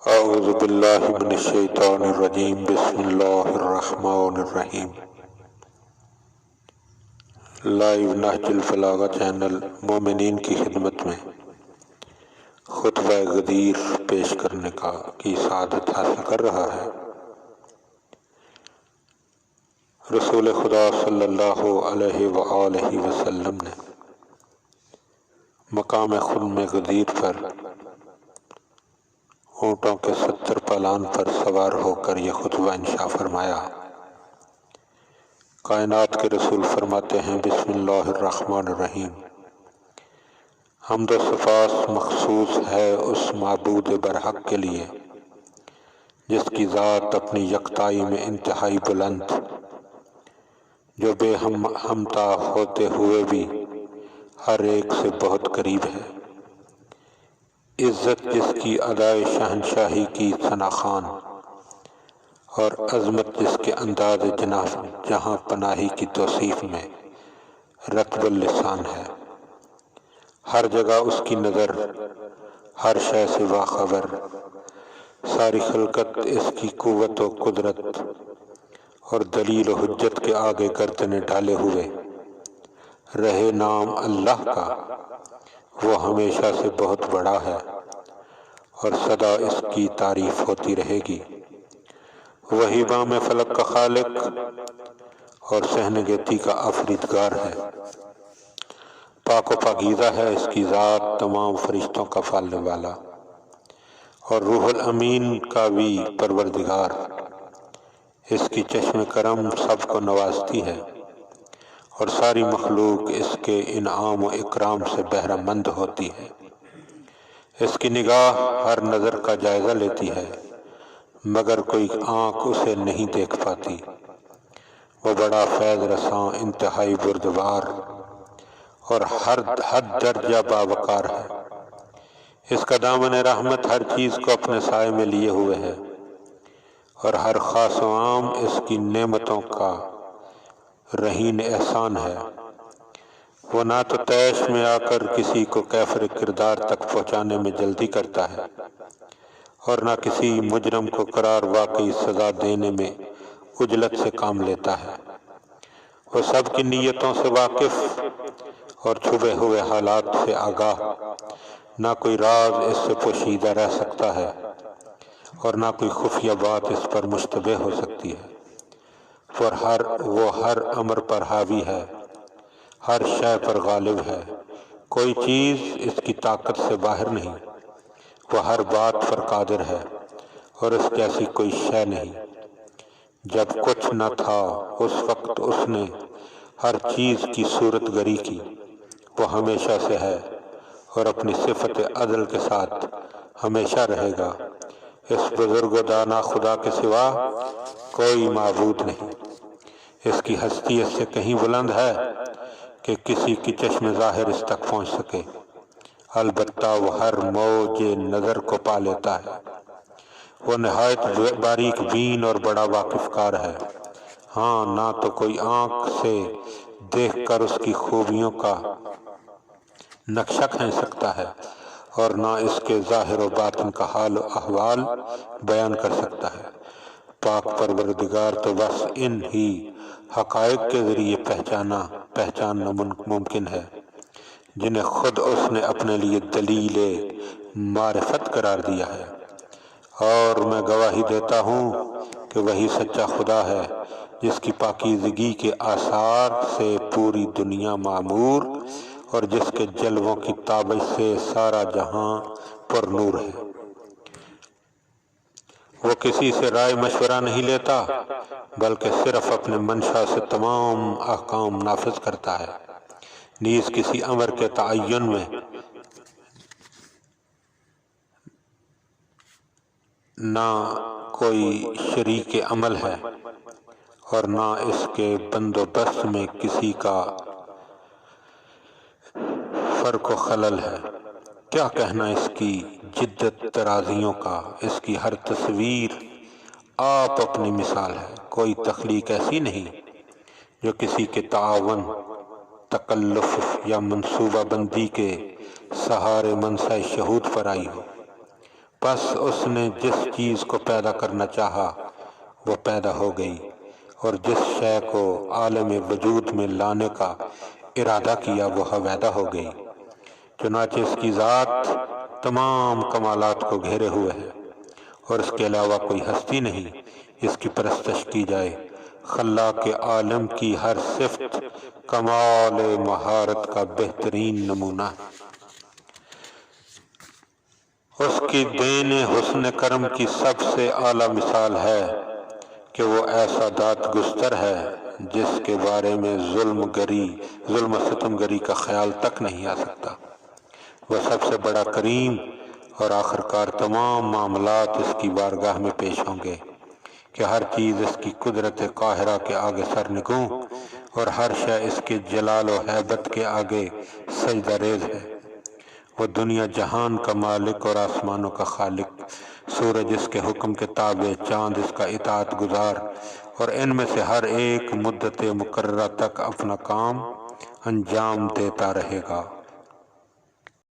اعوذ باللہ من الشیطان الرجیم بسم اللہ الرحمن الرحیم۔ لائیو نہج البلاغہ چینل مومنین کی خدمت میں خطبہ غدیر پیش کرنے کی سعادت حاصل کر رہا ہے۔ رسول خدا صلی اللہ علیہ وآلہ وسلم نے مقام خلم غدیر پر اونٹوں کے 70 پالان پر سوار ہو کر یہ خطبہ انشاء فرمایا۔ کائنات کے رسول فرماتے ہیں بسم اللہ الرحمن الرحیم۔ حمد و صفات مخصوص ہے اس معبود برحق کے لیے جس کی ذات اپنی یکتائی میں انتہائی بلند، جو بے ہمتا ہوتے ہوئے بھی ہر ایک سے بہت قریب ہے۔ عزت جس کی ادائے شہنشاہی کی ثناخوان، اور عظمت جس کے انداز جہاں پناہی کی توصیف میں رطب اللسان ہے۔ ہر جگہ اس کی نظر، ہر شے سے باخبر، ساری خلقت اس کی قوت و قدرت اور دلیل و حجت کے آگے گردنیں ڈالے ہوئے رہے نام اللہ کا، وہ ہمیشہ سے بہت بڑا ہے اور سدا اس کی تعریف ہوتی رہے گی۔ وہی بام فلک کا خالق اور صحن گیتی کا آفریدگار ہے۔ پاک و پاکیزہ ہے اس کی ذات، تمام فرشتوں کا پالنے والا اور روح الامین کا بھی پروردگار۔ اس کی چشم کرم سب کو نوازتی ہے اور ساری مخلوق اس کے انعام و اکرام سے بہرہ مند ہوتی ہے۔ اس کی نگاہ ہر نظر کا جائزہ لیتی ہے مگر کوئی آنکھ اسے نہیں دیکھ پاتی۔ وہ بڑا فیض رساں، انتہائی بردبار اور حد درجہ باوقار ہے۔ اس کا دامن رحمت ہر چیز کو اپنے سائے میں لیے ہوئے ہے اور ہر خاص و عام اس کی نعمتوں کا رہین احسان ہے۔ وہ نہ تو طیش میں آ کر کسی کو کیفر کردار تک پہنچانے میں جلدی کرتا ہے اور نہ کسی مجرم کو قرار واقعی سزا دینے میں عجلت سے کام لیتا ہے۔ وہ سب کی نیتوں سے واقف اور چھپے ہوئے حالات سے آگاہ، نہ کوئی راز اس سے پوشیدہ رہ سکتا ہے اور نہ کوئی خفیہ بات اس پر مشتبہ ہو سکتی ہے۔ وہ ہر امر پر حاوی ہے، ہر شے پر غالب ہے، کوئی چیز اس کی طاقت سے باہر نہیں۔ وہ ہر بات پر قادر ہے اور اس جیسی کوئی شے نہیں۔ جب کچھ نہ تھا اس وقت اس نے ہر چیز کی صورت گری کی۔ وہ ہمیشہ سے ہے اور اپنی صفت عدل کے ساتھ ہمیشہ رہے گا۔ اس بزرگ و دانا خدا کے سوا کوئی معبود نہیں۔ اس کی ہستی اس سے کہیں بلند ہے کہ کسی کی چشم ظاہر اس تک پہنچ سکے، البتہ وہ ہر موج نظر کو پا لیتا ہے۔ وہ نہایت باریک بین اور بڑا واقف کار ہے۔ ہاں، نہ تو کوئی آنکھ سے دیکھ کر اس کی خوبیوں کا نقشہ کھینچ سکتا ہے اور نہ اس کے ظاہر و باطن کا حال و احوال بیان کر سکتا ہے۔ پاک پروردگار تو بس ان ہی حقائق کے ذریعے پہچاننا ممکن ہے جنہیں خود اس نے اپنے لیے دلیل معرفت قرار دیا ہے، اور میں گواہی دیتا ہوں کہ وہی سچا خدا ہے جس کی پاکیزگی کے آثار سے پوری دنیا معمور اور جس کے جلووں کی تابش سے سارا جہاں پر نور ہے۔ وہ کسی سے رائے مشورہ نہیں لیتا بلکہ صرف اپنے منشا سے تمام احکام نافذ کرتا ہے۔ نیز کسی امر کے تعین میں نہ کوئی شریک عمل ہے اور نہ اس کے بندوبست میں کسی کا فرق و خلل ہے۔ کیا کہنا اس کی جدت ترازیوں کا، اس کی ہر تصویر آپ اپنی مثال ہے۔ کوئی تخلیق ایسی نہیں جو کسی کے تعاون، تکلف یا منصوبہ بندی کے سہارے منصہ شہود پر آئی ہو۔ پس اس نے جس چیز کو پیدا کرنا چاہا وہ پیدا ہو گئی، اور جس شے کو عالم وجود میں لانے کا ارادہ کیا وہ ہویدا ہو گئی۔ چنانچہ اس کی ذات تمام کمالات کو گھیرے ہوئے ہے، اور اس کے علاوہ کوئی ہستی نہیں اس کی پرستش کی جائے۔ خلاق عالم کی ہر صفت کمال مہارت کا بہترین نمونہ ہے۔ اس کی دین حسن کرم کی سب سے اعلیٰ مثال ہے کہ وہ ایسا داد گستر ہے جس کے بارے میں ظلم و ستم گری کا خیال تک نہیں آ سکتا۔ وہ سب سے بڑا کریم، اور آخرکار تمام معاملات اس کی بارگاہ میں پیش ہوں گے کہ ہر چیز اس کی قدرت قاہرہ کے آگے سرنگوں، اور ہر شے اس کے جلال و ہیبت کے آگے سجدہ ریز ہے۔ وہ دنیا جہان کا مالک اور آسمانوں کا خالق، سورج اس کے حکم کے تابع، چاند اس کا اطاعت گزار، اور ان میں سے ہر ایک مدت مقررہ تک اپنا کام انجام دیتا رہے گا۔